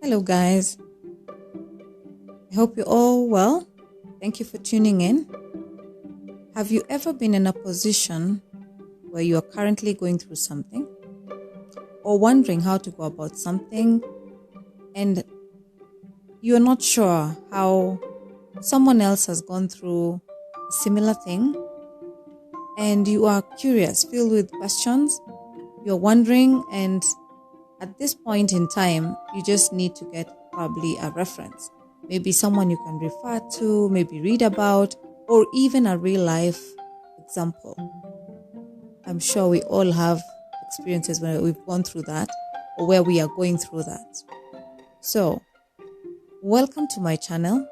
Hello, guys. I hope you're all well. Thank you for tuning in. Have you ever been in a position where you are currently going through something or wondering how to go about something and you're not sure how someone else has gone through a similar thing and you are curious, filled with questions, you're wondering, and at this point in time, you just need to get probably a reference. Maybe someone you can refer to, maybe read about, or even a real life example. I'm sure we all have experiences where we've gone through that or where we are going through that. So, welcome to my channel.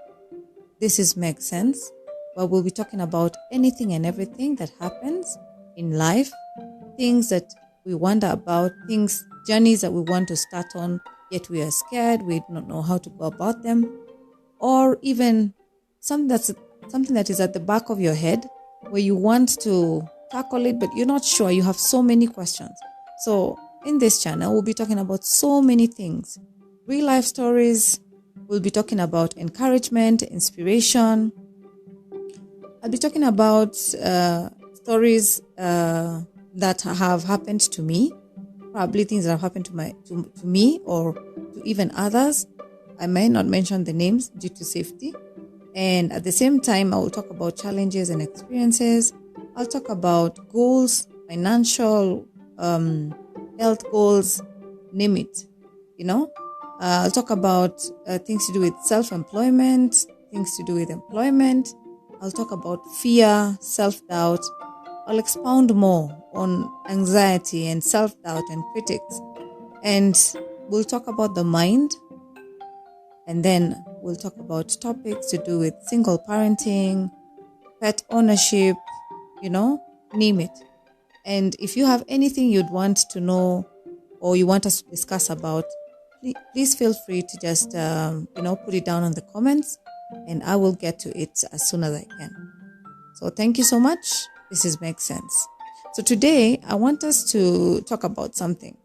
This is Make Sense, where we'll be talking about anything and everything that happens in life, things that we wonder about, journeys that we want to start on, yet we are scared, we don't know how to go about them, or even something that is at the back of your head where you want to tackle it, but you're not sure, you have so many questions. So in this channel, we'll be talking about so many things. Real life stories, we'll be talking about encouragement, inspiration. I'll be talking about stories that have happened to me, probably things that have happened to me or to even others. I may not mention the names due to safety. And at the same time, I will talk about challenges and experiences. I'll talk about goals, financial, health goals, name it, I'll talk about things to do with self-employment, things to do with employment. I'll talk about fear, self-doubt. I'll expound more on anxiety and self-doubt and critics. And we'll talk about the mind. And then we'll talk about topics to do with single parenting, pet ownership, name it. And if you have anything you'd want to know or you want us to discuss about, please feel free to just, put it down in the comments and I will get to it as soon as I can. So thank you so much. This is Make Sense. So today I want us to talk about something.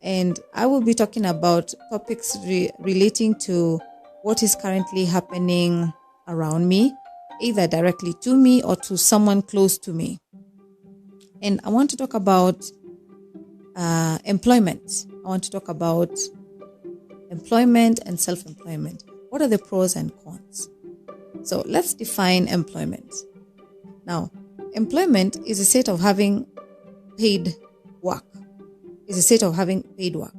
And I will be talking about topics relating to what is currently happening around me, either directly to me or to someone close to me. And I want to talk about employment. I want to talk about employment and self-employment. What are the pros and cons? So let's define employment. Now, employment is a state of having paid work. It's a state of having paid work.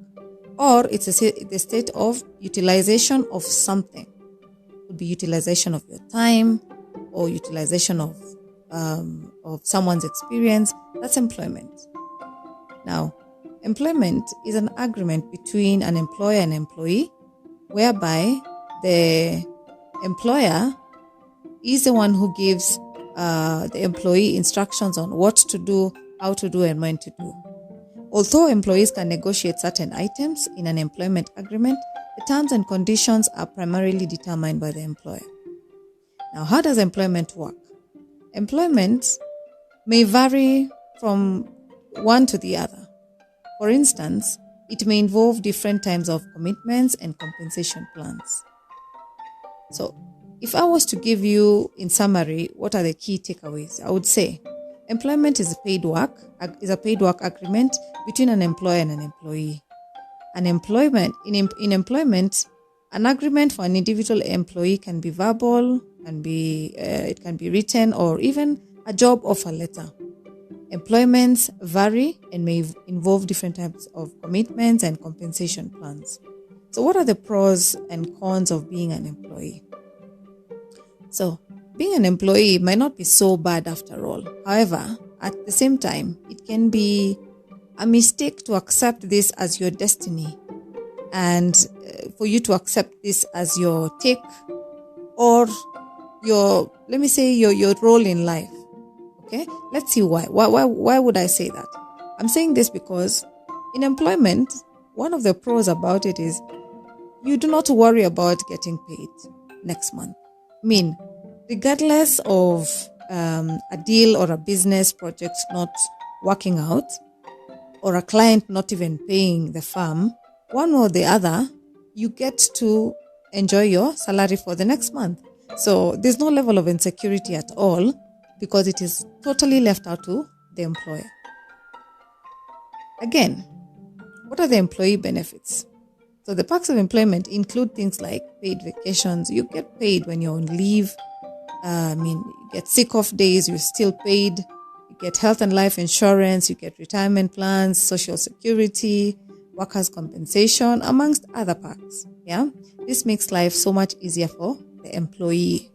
Or it's the state of utilization of something. It could be utilization of your time or utilization of someone's experience. That's employment. Now, employment is an agreement between an employer and employee whereby the employer is the one who gives the employee instructions on what to do, how to do, and when to do. Although employees can negotiate certain items in an employment agreement, the terms and conditions are primarily determined by the employer. Now, how does employment work? Employment may vary from one to the other. For instance, it may involve different types of commitments and compensation plans. So, if I was to give you, in summary, what are the key takeaways, I would say employment is a paid work agreement between an employer and an employee. In employment, an agreement for an individual employee can be verbal, it can be written, or even a job offer letter. Employments vary and may involve different types of commitments and compensation plans. So what are the pros and cons of being an employee? So, being an employee might not be so bad after all. However, at the same time, it can be a mistake to accept this as your destiny and for you to accept this as your take or your role in life. Okay, let's see why. Why would I say that? I'm saying this because in employment, one of the pros about it is you do not worry about getting paid next month. Regardless of a deal or a business project not working out or a client not even paying the firm, one or the other, you get to enjoy your salary for the next month. So there's no level of insecurity at all because it is totally left out to the employer. Again, what are the employee benefits? So the perks of employment include things like paid vacations. You get paid when you're on leave. You get sick off days, you're still paid. You get health and life insurance. You get retirement plans, social security, workers' compensation, amongst other perks. Yeah, this makes life so much easier for the employee.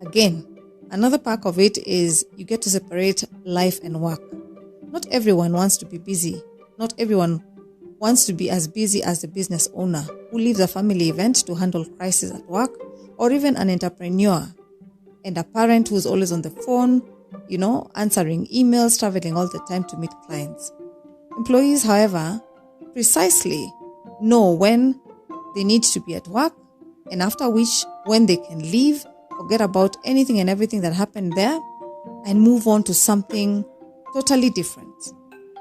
Again, another perk of it is you get to separate life and work. Not everyone wants to be busy. Not everyone wants to be as busy as the business owner who leaves a family event to handle crisis at work, or even an entrepreneur and a parent who's always on the phone, answering emails, traveling all the time to meet clients. Employees, however, precisely know when they need to be at work, and after which, when they can leave, forget about anything and everything that happened there, and move on to something totally different.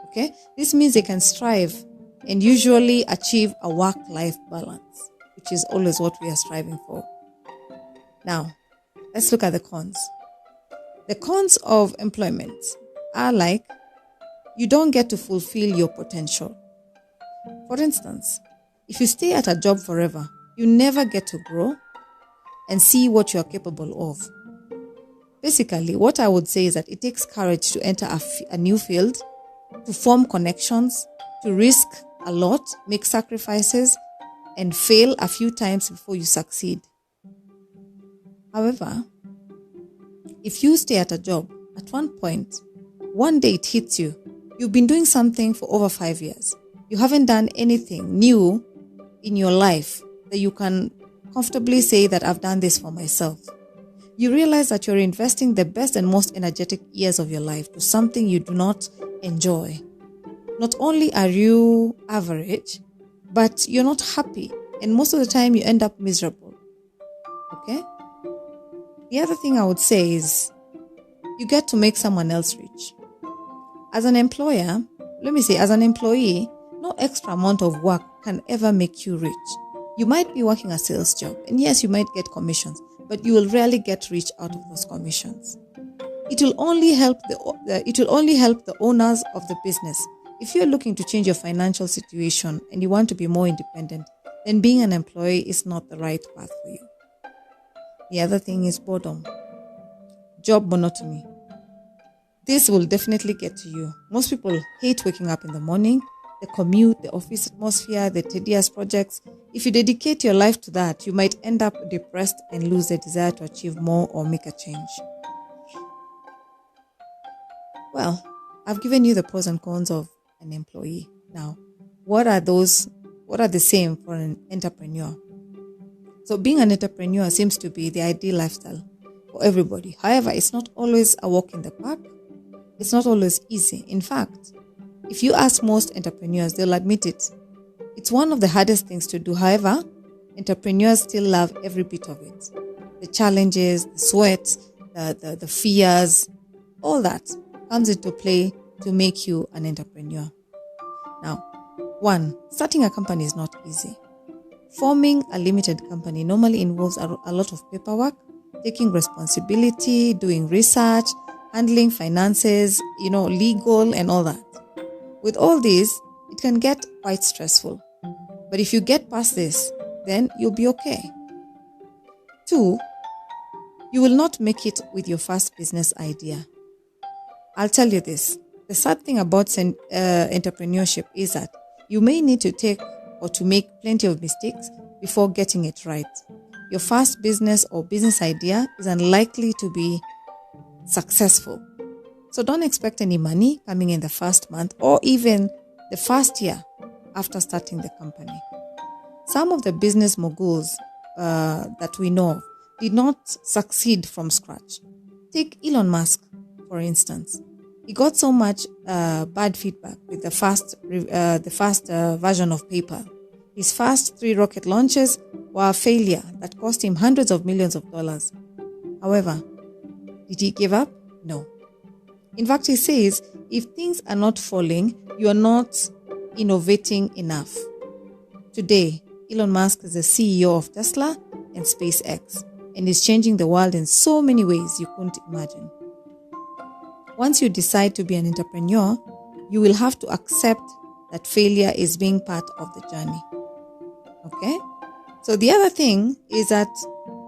Okay? This means they can strive and usually achieve a work-life balance, which is always what we are striving for. Now, let's look at the cons. The cons of employment are like, you don't get to fulfill your potential. For instance, if you stay at a job forever, you never get to grow and see what you are capable of. Basically, what I would say is that it takes courage to enter a new field, to form connections, to risk a lot, make sacrifices, and fail a few times before you succeed. However, if you stay at a job, at one point, one day it hits you. You've been doing something for over 5 years. You haven't done anything new in your life that you can comfortably say that I've done this for myself. You realize that you're investing the best and most energetic years of your life to something you do not enjoy. Not only are you average, but you're not happy. And most of the time you end up miserable. Okay? The other thing I would say is you get to make someone else rich. As an employee, no extra amount of work can ever make you rich. You might be working a sales job, and yes, you might get commissions, but you will rarely get rich out of those commissions. It will only help the owners of the business. If you're looking to change your financial situation and you want to be more independent, then being an employee is not the right path for you. The other thing is boredom. Job monotony. This will definitely get to you. Most people hate waking up in the morning, the commute, the office atmosphere, the tedious projects. If you dedicate your life to that, you might end up depressed and lose the desire to achieve more or make a change. Well, I've given you the pros and cons of an employee. Now, what are the same for an entrepreneur? So being an entrepreneur seems to be the ideal lifestyle for everybody. However, it's not always a walk in the park. It's not always easy. In fact, if you ask most entrepreneurs, they'll admit it. It's one of the hardest things to do. However, entrepreneurs still love every bit of it. The challenges, the sweat, the fears, all that comes into play to make you an entrepreneur. Now, 1, starting a company is not easy. Forming a limited company normally involves a lot of paperwork, taking responsibility, doing research, handling finances, legal and all that. With all this, it can get quite stressful. But if you get past this, then you'll be okay. 2, you will not make it with your first business idea. I'll tell you this. The sad thing about entrepreneurship is that you may need to take or to make plenty of mistakes before getting it right. Your first business or business idea is unlikely to be successful. So don't expect any money coming in the first month or even the first year after starting the company. Some of the business moguls that we know of did not succeed from scratch. Take Elon Musk, for instance. He got so much bad feedback with the first version of PayPal. His first 3 rocket launches were a failure that cost him hundreds of millions of dollars. However, did he give up? No. In fact, he says, if things are not falling, you are not innovating enough. Today, Elon Musk is the CEO of Tesla and SpaceX and is changing the world in so many ways you couldn't imagine. Once you decide to be an entrepreneur, you will have to accept that failure is being part of the journey. Okay? So the other thing is that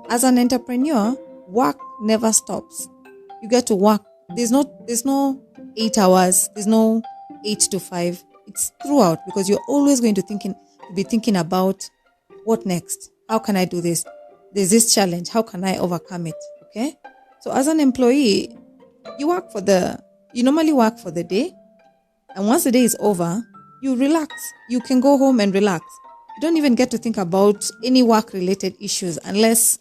as an entrepreneur, work never stops. You get to work. There's no 8 hours. There's no 8 to 5. It's throughout, because you're always going to be thinking about what next. How can I do this? There's this challenge. How can I overcome it? Okay? So as an employee, you normally work for the day. And once the day is over, you relax. You can go home and relax. You don't even get to think about any work-related issues unless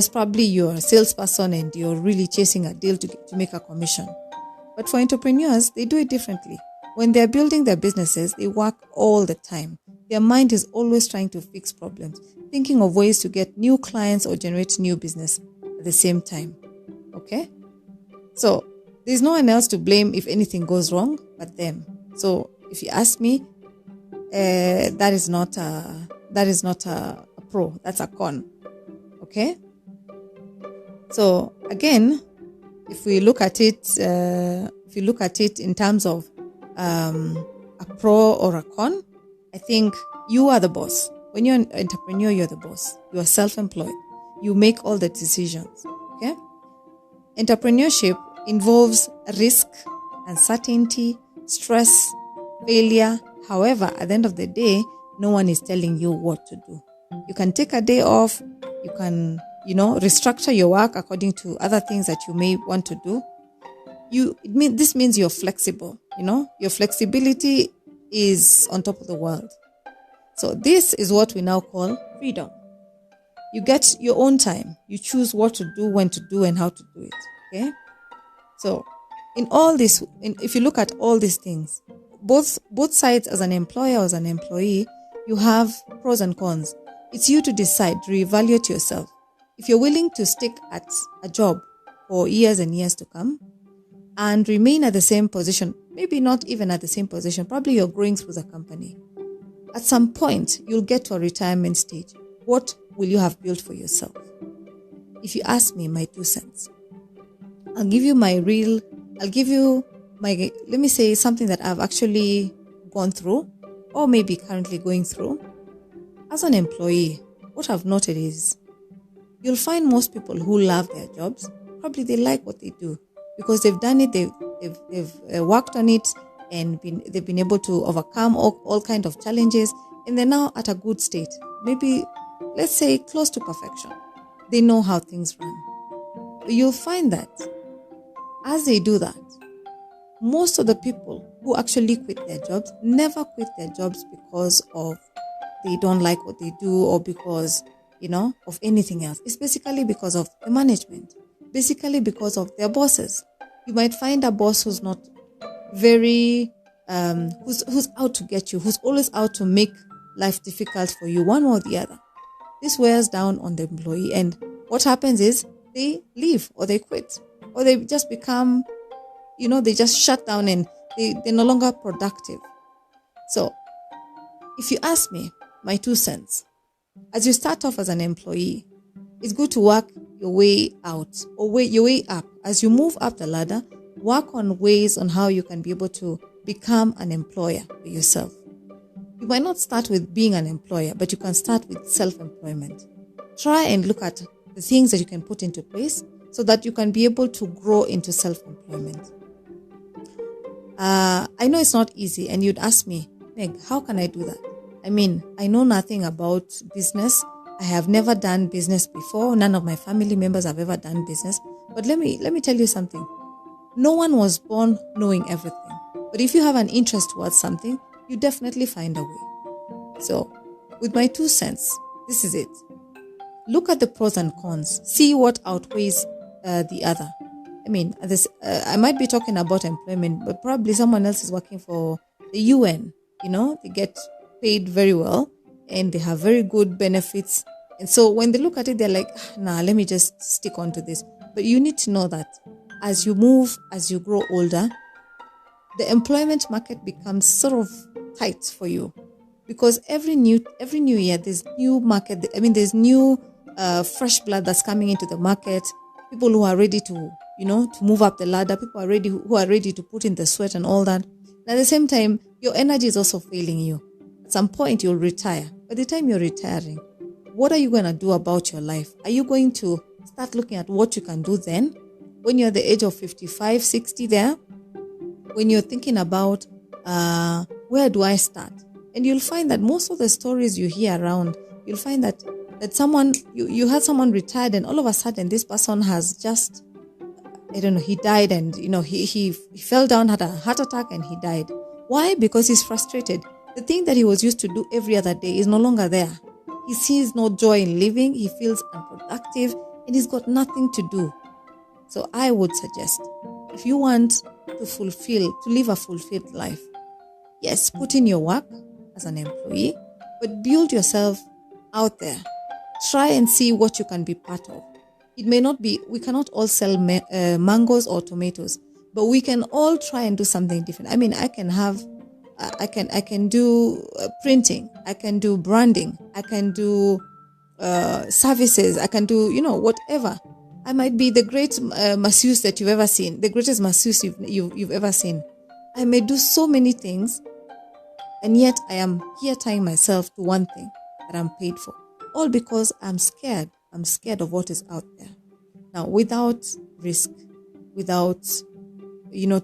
probably you're a salesperson and you're really chasing a deal to make a commission. But for entrepreneurs, they do it differently. When they're building their businesses, they work all the time. Their mind is always trying to fix problems, thinking of ways to get new clients or generate new business at the same time. Okay? So there's no one else to blame if anything goes wrong but them. So if you ask me, that is not a pro. That's a con. Okay. So again, if you look at it in terms of a pro or a con, I think you are the boss. When you're an entrepreneur, you're the boss. You are self-employed. You make all the decisions. Okay. Entrepreneurship involves risk, uncertainty, stress, failure. However, at the end of the day, no one is telling you what to do. You can take a day off. You can, restructure your work according to other things that you may want to do. This means you're flexible. Your flexibility is on top of the world. So this is what we now call freedom. You get your own time. You choose what to do, when to do, and how to do it. Okay. So in all this, if you look at all these things, both sides, as an employer or as an employee, you have pros and cons. It's you to decide, to reevaluate yourself. If you're willing to stick at a job for years and years to come and remain at the same position, maybe not even at the same position, probably you're growing through the company. At some point, you'll get to a retirement stage. What will you have built for yourself? If you ask me my 2 cents, let me say something that I've actually gone through or maybe currently going through. As an employee, what I've noted is you'll find most people who love their jobs, probably they like what they do because they've done it, they've worked on it, and they've been able to overcome all kinds of challenges, and they're now at a good state. Maybe, let's say, close to perfection. They know how things run. But you'll find that as they do that, most of the people who actually quit their jobs never quit their jobs because of they don't like what they do or because, of anything else. It's basically because of the management, basically because of their bosses. You might find a boss who's not very, who's out to get you, who's always out to make life difficult for you, one or the other. This wears down on the employee, and what happens is they leave or they quit or they just become, they just shut down and they're no longer productive. So if you ask me, my 2 cents, as you start off as an employee, it's good to work your way out or your way up. As you move up the ladder, work on ways on how you can be able to become an employer for yourself. You might not start with being an employer, but you can start with self-employment. Try and look at the things that you can put into place so that you can be able to grow into self-employment. I know it's not easy, and you'd ask me, Meg, how can I do that? I know nothing about business. I have never done business before. None of my family members have ever done business. But let me tell you something. No one was born knowing everything. But if you have an interest towards something, you definitely find a way. So, with my 2 cents, this is it. Look at the pros and cons. See what outweighs the other. I might be talking about employment, but probably someone else is working for the UN. They get paid very well and they have very good benefits. And so when they look at it, they're like, let me just stick on to this. But you need to know that as you grow older, the employment market becomes sort of tight for you because every new year there's new market. I mean, there's new fresh blood that's coming into the market. People who are ready to, to move up the ladder. People who are ready to put in the sweat and all that. And at the same time, your energy is also failing you. At some point, you'll retire. By the time you're retiring, what are you going to do about your life? Are you going to start looking at what you can do then? When you're at the age of 55, 60 there? When you're thinking about, where do I start? And you'll find that most of the stories you hear around, you'll find that someone, you had someone retired and all of a sudden this person has just, he died and, he fell down, had a heart attack and he died. Why? Because he's frustrated. The thing that he was used to do every other day is no longer there. He sees no joy in living. He feels unproductive and he's got nothing to do. So I would suggest, if you want to live a fulfilled life, yes, put in your work as an employee, but build yourself out there. Try and see what you can be part of. It may not be, we cannot all sell mangoes or tomatoes, but we can all try and do something different. I mean, I can do printing, I can do branding, I can do services, I can do, whatever. I might be the great masseuse that you've ever seen, the greatest masseuse you've ever seen. I may do so many things, and yet I am here tying myself to one thing that I'm paid for. All because I'm scared. I'm scared of what is out there. Now, without risk, without,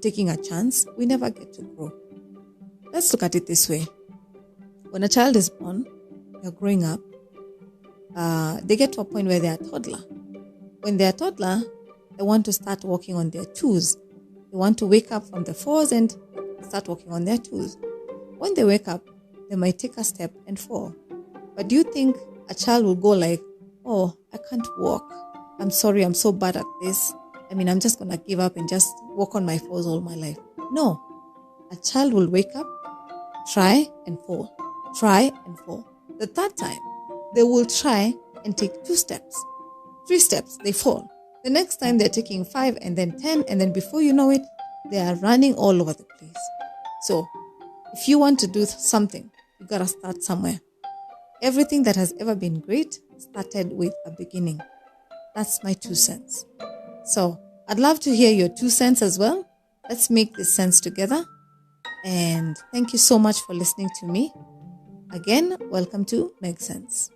taking a chance, we never get to grow. Let's look at it this way. When a child is born, they're growing up, they get to a point where they're a toddler. When they're a toddler, they want to start walking on their toes. They want to wake up from the fours and start walking on their toes. When they wake up, they might take a step and fall. But do you think a child will go like, oh, I can't walk. I'm sorry, I'm so bad at this. I mean, I'm just going to give up and just walk on my fours all my life. No. A child will wake up, try and fall. Try and fall. The third time, they will try and take 2 steps. 3 steps, they fall. The next time they're taking 5 and then 10, and then before you know it, they are running all over the place. So, if you want to do something, you got to start somewhere. Everything that has ever been great started with a beginning. That's my 2 cents. So, I'd love to hear your 2 cents as well. Let's make this sense together. And thank you so much for listening to me. Again, welcome to Make Sense.